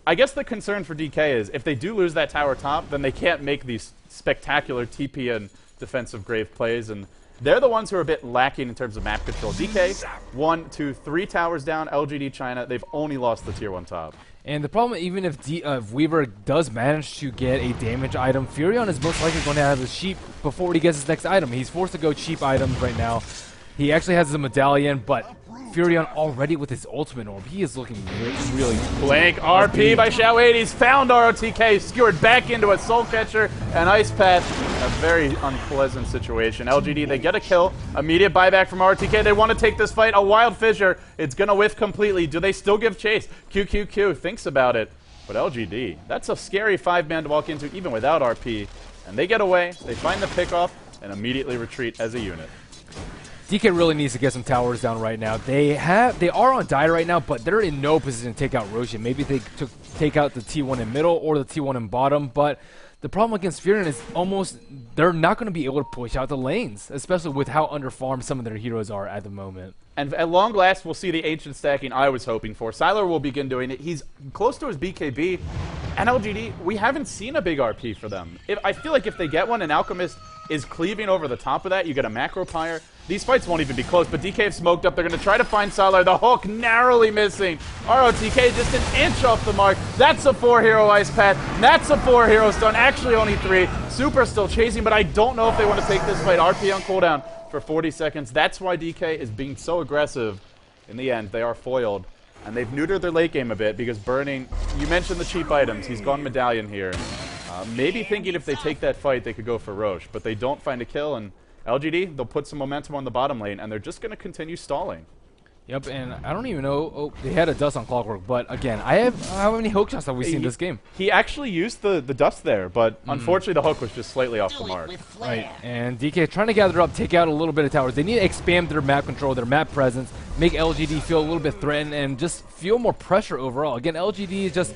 I guess the concern for DK is if they do lose that tower top, then they can't make these spectacular TP and defensive grave plays, and they're the ones who are a bit lacking in terms of map control. DK, 1, 2, 3 towers down. LGD China, they've only lost the tier 1 top. And the problem, even if Weaver does manage to get a damage item, Furion is most likely going to have his sheep before he gets his next item. He's forced to go cheap items right now. He actually has a medallion, but Furion already with his ultimate orb. He is looking really Blank RP by Xiao80s. Found ROTK, skewered back into a Soul Catcher and Ice Path. A very unpleasant situation. LGD, they get a kill. Immediate buyback from RTK. They want to take this fight. A Wild Fissure. It's going to whiff completely. Do they still give chase? QQQ thinks about it. But LGD, that's a scary 5-man to walk into even without RP. And they get away. They find the pickoff and immediately retreat as a unit. DK really needs to get some towers down right now. They are on die right now, but they're in no position to take out Roshan. Maybe they take out the T1 in middle or the T1 in bottom, but the problem against Furion is they're not going to be able to push out the lanes, especially with how underfarmed some of their heroes are at the moment. And at long last, we'll see the ancient stacking I was hoping for. Sylar will begin doing it. He's close to his BKB. And LGD, we haven't seen a big RP for them. I feel like if they get one and Alchemist is cleaving over the top of that, you get a Macro Pyre. These fights won't even be close, but DK have smoked up. They're going to try to find Sylar. The hook narrowly missing. ROTK just an inch off the mark. That's a 4-hero Ice Path. That's a 4-hero stun. Actually only 3. Super still chasing, but I don't know if they want to take this fight. RP on cooldown for 40 seconds. That's why DK is being so aggressive. In the end, they are foiled. And they've neutered their late game a bit because Burning, you mentioned the cheap items. He's gone Medallion here. Maybe thinking if they take that fight, they could go for Roche. But they don't find a kill, and LGD, they'll put some momentum on the bottom lane, and they're just going to continue stalling. Yep, and I don't even know. Oh, they had a dust on Clockwork, but again, how many hook shots have we seen in this game? He actually used the dust there, but unfortunately the hook was just slightly off the mark. Right, and DK trying to gather up, take out a little bit of towers. They need to expand their map control, their map presence, make LGD feel a little bit threatened, and just feel more pressure overall. Again, LGD is just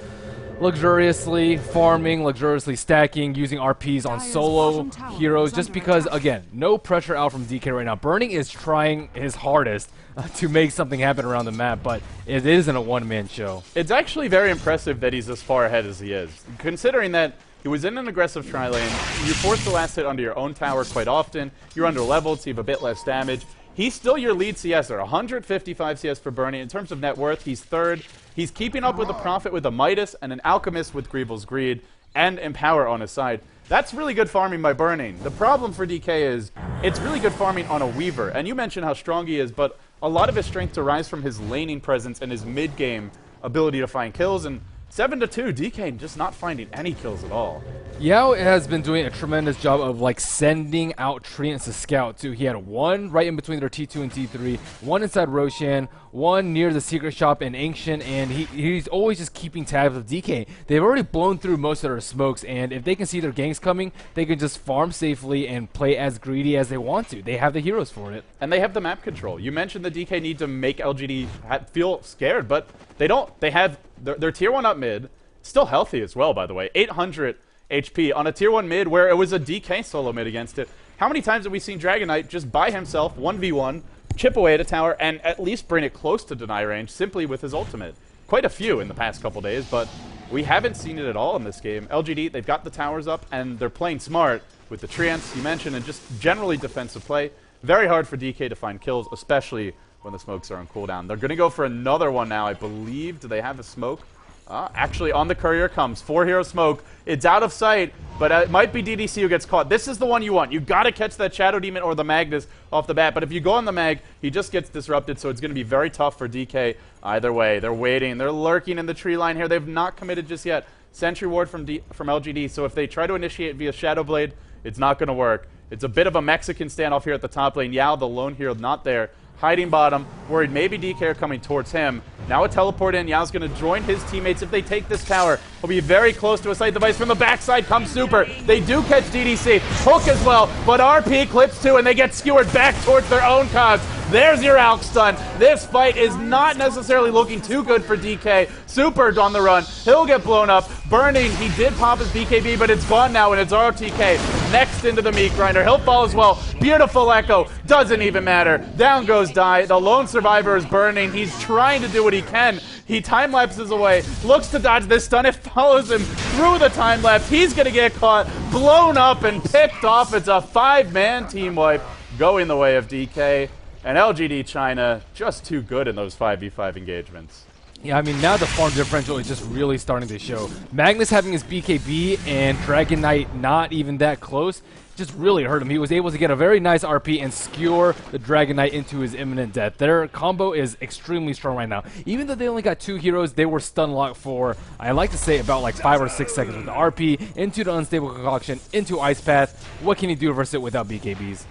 luxuriously farming, luxuriously stacking, using RPs on solo heroes, just because, again, no pressure out from DK right now. Burning is trying his hardest to make something happen around the map, but it isn't a one-man show. It's actually very impressive that he's as far ahead as he is, considering that He was in an aggressive tri-lane. You force the last hit under your own tower quite often. You're under leveled, so you have a bit less damage. He's still your lead CSer, 155 CS for Burning. In terms of net worth, he's third. He's keeping up with the Prophet with a Midas and an Alchemist with Greevil's Greed and Empower on his side. That's really good farming by Burning. The problem for DK is it's really good farming on a Weaver. And you mentioned how strong he is, but a lot of his strength derives from his laning presence and his mid-game ability to find kills. And 7-2, DK just not finding any kills at all. Yao has been doing a tremendous job of like sending out treants to scout too. He had one right in between their T2 and T3, one inside Roshan, one near the secret shop in Ancient, and he's always just keeping tabs of DK. They've already blown through most of their smokes, and if they can see their ganks coming, they can just farm safely and play as greedy as they want to. They have the heroes for it. And they have the map control. You mentioned the DK need to make LGD feel scared, but they don't. They have their tier 1 up mid, still healthy as well, by the way. 800 HP on a tier 1 mid where it was a DK solo mid against it. How many times have we seen Dragon Knight just by himself, 1v1, chip away at a tower, and at least bring it close to deny range simply with his ultimate? Quite a few in the past couple days, but we haven't seen it at all in this game. LGD, they've got the towers up, and they're playing smart with the treants you mentioned, and just generally defensive play. Very hard for DK to find kills, especially when the smokes are on cooldown. They're going to go for another one now, I believe. Do they have a smoke? Actually, on the courier comes 4-hero smoke. It's out of sight, but it might be DDC who gets caught. This is the one you want. You got to catch that Shadow Demon or the Magnus off the bat. But if you go on the Mag, he just gets disrupted, so it's going to be very tough for DK either way. They're waiting. They're lurking in the tree line here. They've not committed just yet. Sentry Ward from LGD, so if they try to initiate via Shadow Blade, it's not going to work. It's a bit of a Mexican standoff here at the top lane. Yao, the lone hero, not there. Hiding bottom, worried maybe DK are coming towards him. Now a teleport in. Yao's going to join his teammates. If they take this tower, he'll be very close to a sight device. From the backside comes Super. They do catch DDC. Hook as well, but RP clips too, and they get skewered back towards their own cogs. There's your Alk stun. This fight is not necessarily looking too good for DK. Super on the run. He'll get blown up. Burning, he did pop his BKB, but it's gone now, and it's ROTK next into the meat grinder. He'll fall as well. Beautiful echo. Doesn't even matter. Down goes Die. The lone survivor is Burning. He's trying to do what he can. He time-lapses away. Looks to dodge this stun. It follows him through the time-lapse. He's going to get caught, blown up, and picked off. It's a 5-man team wipe going the way of DK. And LGD China, just too good in those 5v5 engagements. Yeah, I mean, now the farm differential is just really starting to show. Magnus having his BKB and Dragon Knight not even that close just really hurt him. He was able to get a very nice RP and skewer the Dragon Knight into his imminent death. Their combo is extremely strong right now. Even though they only got 2 heroes, they were stun locked for, I like to say, about like 5 or 6 seconds with the RP into the Unstable Concoction, into Ice Path. What can he do versus it without BKBs?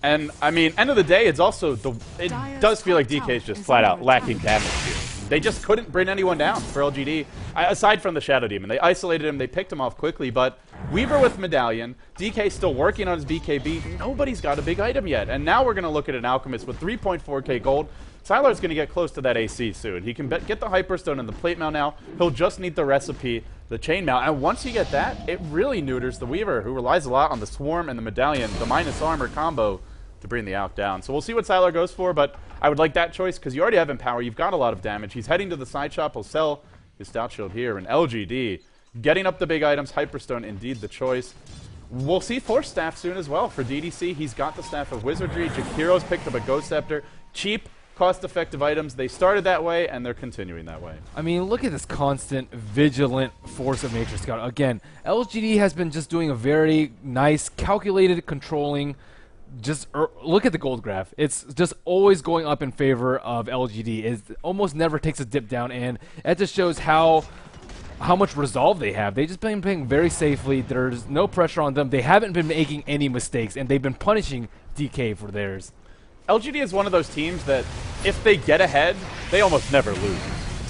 And, I mean, end of the day, it's also, it does feel like DK is just flat out lacking damage here. They just couldn't bring anyone down for LGD, aside from the Shadow Demon. They isolated him, they picked him off quickly, but Weaver with Medallion, DK still working on his BKB, nobody's got a big item yet. And now we're going to look at an Alchemist with 3.4k gold. Sylar's going to get close to that AC soon. He can get the Hyperstone and the Plate Mail now. He'll just need the recipe, the Chainmail. And once you get that, it really neuters the Weaver, who relies a lot on the Swarm and the Medallion, the minus armor combo, to bring the Alk down. So we'll see what Sylar goes for, but I would like that choice because you already have Empower. You've got a lot of damage. He's heading to the side shop. He'll sell his Stout Shield here. And LGD getting up the big items. Hyperstone, indeed the choice. We'll see Force Staff soon as well for DDC. He's got the Staff of Wizardry. Jakiro's picked up a Ghost Scepter. Cheap, cost-effective items. They started that way, and they're continuing that way. I mean, look at this constant, vigilant force of Nature Scout. Again, LGD has been just doing a very nice, calculated, controlling. Just look at the gold graph. It's just always going up in favor of LGD. It almost never takes a dip down, and that just shows how much resolve they have. They've just been playing very safely. There's no pressure on them. They haven't been making any mistakes, and they've been punishing DK for theirs. LGD is one of those teams that if they get ahead, they almost never lose.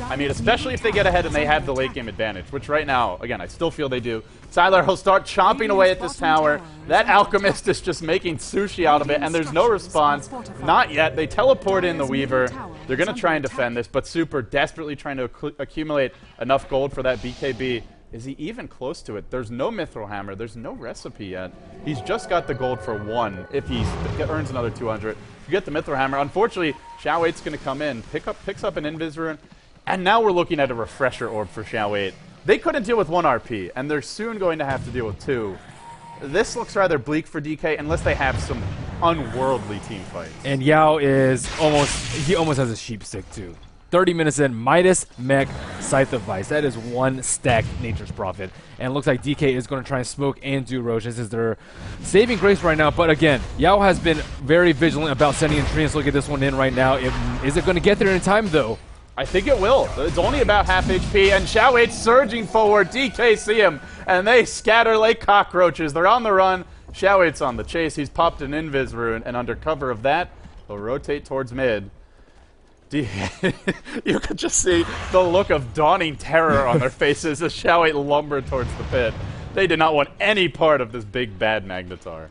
I mean, especially if they get ahead and they have the late game advantage, which right now, again, I still feel they do. Sylar will start chomping away at this tower. That Alchemist is just making sushi out of it, and there's no response. Not yet. They teleport in the Weaver. They're going to try and defend this, but Super desperately trying to accumulate enough gold for that BKB. Is he even close to it? There's no Mithril Hammer. There's no recipe yet. He's just got the gold for 1 if he earns another 200. You get the Mithril Hammer. Unfortunately, Xiao 8's going to come in, picks up an Invis Rune, and now we're looking at a Refresher Orb for Xiao 8. They couldn't deal with 1 RP, and they're soon going to have to deal with 2. This looks rather bleak for DK unless they have some unworldly team fights. And Yao is he almost has a sheep stick too. 30 minutes in, Midas, Mech, Scythe of Vice. That is 1 stacked Nature's Prophet. And it looks like DK is going to try and smoke and do Roche. This is their saving grace right now. But again, Yao has been very vigilant about sending in treants. Look at this one in right now. Is it going to get there in time though? I think it will. It's only about half HP, and Xiao surging forward. DK see him, and they scatter like cockroaches. They're on the run. Xiao on the chase. He's popped an Invis rune, and under cover of that, they'll rotate towards mid. You could just see the look of dawning terror on their faces as Xiao lumbered towards the pit. They did not want any part of this big bad Magnetar.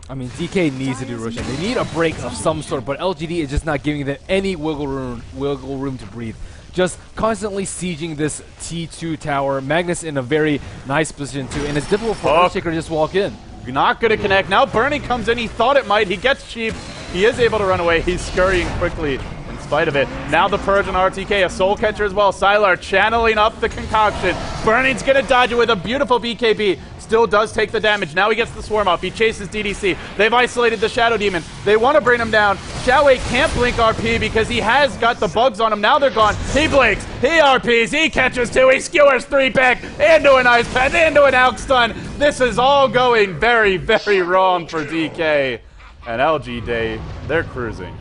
I mean, DK needs to do Roshan. They need a break of some sort, but LGD is just not giving them any wiggle room to breathe. Just constantly sieging this T2 tower. Magnus in a very nice position too, and it's difficult for Earthshaker to just walk in. Not going to connect. Now Burning comes in. He thought it might. He gets cheap. He is able to run away. He's scurrying quickly in spite of it. Now the Purge and RTK, a Soul Catcher as well. Sylar channeling up the concoction. Burning's going to dodge it with a beautiful BKB. Still does take the damage. Now he gets the Swarm up. He chases DDC. They've isolated the Shadow Demon. They want to bring him down. Xiao can't blink RP because he has got the bugs on him. Now they're gone. He blinks. He RPs. He catches 2. He skewers 3 back into an Ice Pad, into an Alk Stun. This is all going very, very wrong for DK. And LGD, they're cruising.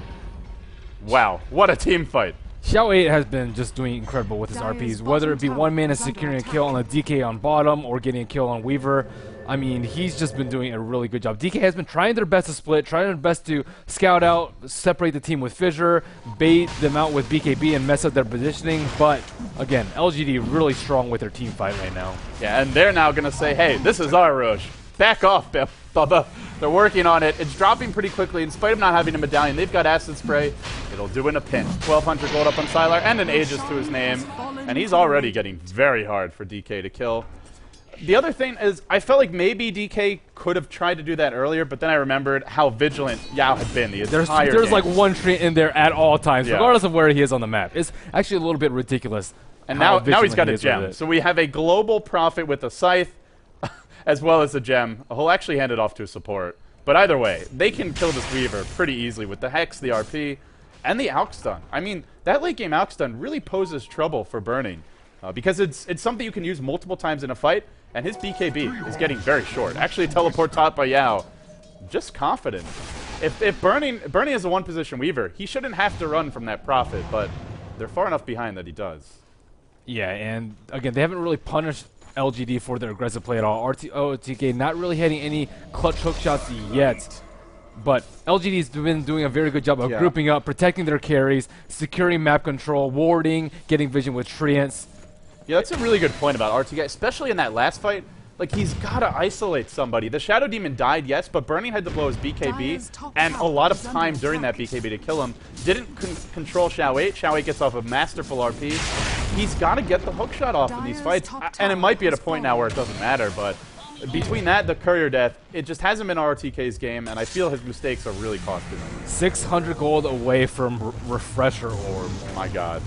Wow, what a team fight. Xiao has been just doing incredible with his RPs, whether it be one man is securing a kill on a DK on bottom or getting a kill on Weaver. I mean, he's just been doing a really good job. DK has been trying their best to split, trying their best to scout out, separate the team with Fissure, bait them out with BKB and mess up their positioning. But again, LGD really strong with their team fight right now. Yeah, and they're now going to say, hey, this is our Roche. Back off, Bubba. They're working on it. It's dropping pretty quickly. In spite of not having a medallion, they've got Acid Spray. It'll do in a pinch. 1,200 gold up on Sylar and an Aegis to his name. And he's already getting very hard for DK to kill. The other thing is, I felt like maybe DK could have tried to do that earlier, but then I remembered how vigilant Yao had been the entire There's game. like one treant in there at all times, yeah, regardless of where he is on the map. It's actually a little bit ridiculous. And now he's got a gem. So we have a global prophet with a scythe, as well as a gem. He'll actually hand it off to a support. But either way, they can kill this Weaver pretty easily with the Hex, the RP, and the Alk Stun. I mean, that late game Alk Stun really poses trouble for Burning, because it's something you can use multiple times in a fight, and his BKB is getting very short. Actually, a teleport taught by Yao. Just confident. If Burning is a one-position Weaver, he shouldn't have to run from that Prophet, but they're far enough behind that he does. Yeah, and again, they haven't really punished LGD for their aggressive play at all. RTK not really hitting any clutch hook shots yet, but LGD's been doing a very good job of grouping up, protecting their carries, securing map control, warding, getting vision with treants. Yeah, that's a really good point about RTK, especially in that last fight. Like, he's got to isolate somebody. The Shadow Demon died, yes, but Burning had to blow his BKB, and a lot of time during that BKB to kill him. Didn't control Xiao 8. Xiao 8 gets off a masterful RP. He's got to get the hook shot off in these fights, and it might be at a point now where it doesn't matter, but between that, the Courier Death, it just hasn't been RTK's game, and I feel his mistakes are really costing him. 600 gold away from Refresher Orb. Oh my god.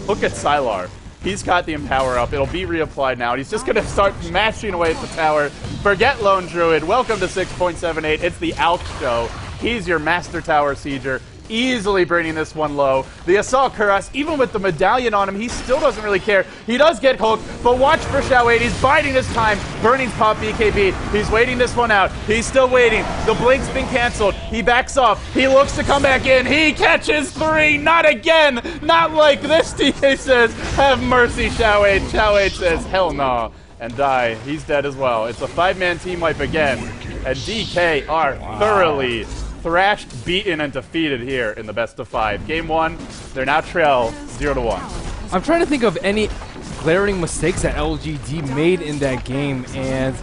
Look at Sylar. He's got the Empower up. It'll be reapplied now. He's just going to start mashing away at the tower. Forget Lone Druid. Welcome to 6.78. It's the Alk Show. He's your Master Tower Sieger. Easily bringing this one low. The Assault Cuirass, even with the medallion on him, he still doesn't really care. He does get hooked, but watch for Xiao 8. He's biding his time. Burning's pop BKB. He's waiting this one out. He's still waiting. The blink's been canceled. He backs off. He looks to come back in. He catches 3. Not again. Not like this, DK says. Have mercy, Xiao 8. Xiao 8 says, hell no. And die. He's dead as well. It's a 5-man team wipe again. And DK are thoroughly thrashed, beaten, and defeated here in the best of 5. Game 1, they're now trail 0-1. I'm trying to think of any glaring mistakes that LGD made in that game, and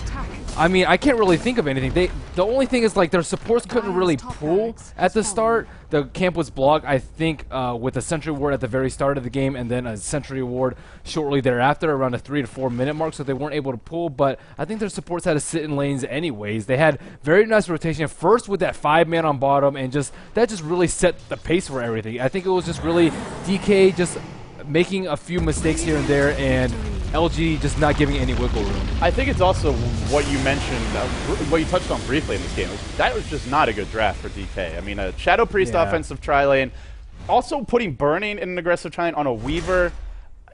I mean, I can't really think of anything. The only thing is, like, their supports couldn't really pull at the start. The camp was blocked, I think, with a Sentry Ward at the very start of the game, and then a Sentry Ward shortly thereafter, around a 3 to 4 minute mark, so they weren't able to pull. But I think their supports had to sit in lanes anyways. They had very nice rotation, first with that 5-man on bottom, and that just really set the pace for everything. I think it was just really DK just making a few mistakes here and there, and LG just not giving any wiggle room. I think it's also what you mentioned, what you touched on briefly in this game. That was just not a good draft for DK. I mean, a Shadow Priest offensive tri-lane, also putting Burning in an aggressive tri-lane on a Weaver.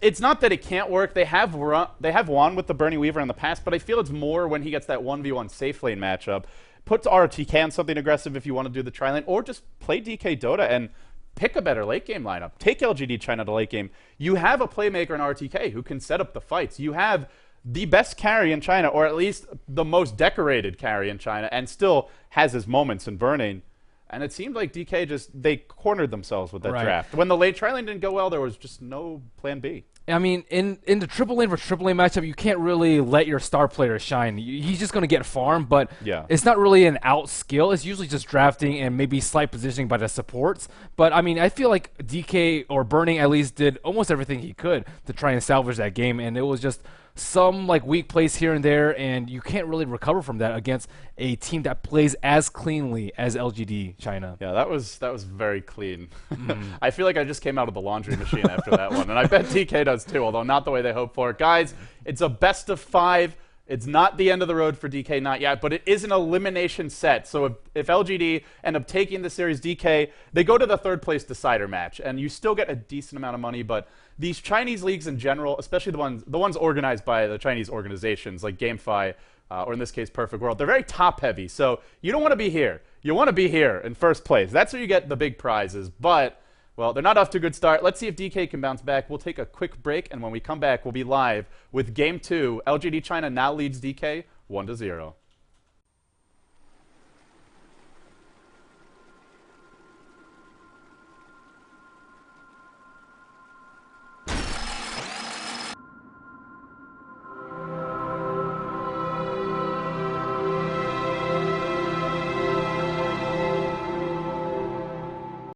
It's not that it can't work. They have won with the Burning Weaver in the past, but I feel it's more when he gets that 1v1 safe lane matchup. Put RTK on something aggressive if you want to do the tri-lane, or just play DK Dota and pick a better late game lineup. Take LGD China to late game. You have a playmaker in RTK who can set up the fights. You have the best carry in China, or at least the most decorated carry in China, and still has his moments in Burning. And it seemed like DK they cornered themselves with that draft. When the late tri-lane didn't go well, there was just no plan B. I mean, in the triple lane versus triple lane matchup, you can't really let your star player shine. He's just going to get farmed, but it's not really an out skill. It's usually just drafting and maybe slight positioning by the supports. But, I mean, I feel like DK, or Burning at least, did almost everything he could to try and salvage that game, and it was just some like weak plays here and there, and you can't really recover from that against a team that plays as cleanly as LGD China. Yeah, that was very clean. I feel like I just came out of the laundry machine after that one, and I bet DK does too, although not the way they hope for. Guys, it's a best of 5. It's not the end of the road for DK, not yet, but it is an elimination set. So if LGD end up taking the series, DK, they go to the third place decider match, and you still get a decent amount of money, but these Chinese leagues in general, especially the ones organized by the Chinese organizations like GameFi, or in this case Perfect World, they're very top heavy. So you don't want to be here. You want to be here in first place. That's where you get the big prizes. But, well, they're not off to a good start. Let's see if DK can bounce back. We'll take a quick break, and when we come back, we'll be live with Game 2. LGD China now leads DK 1-0.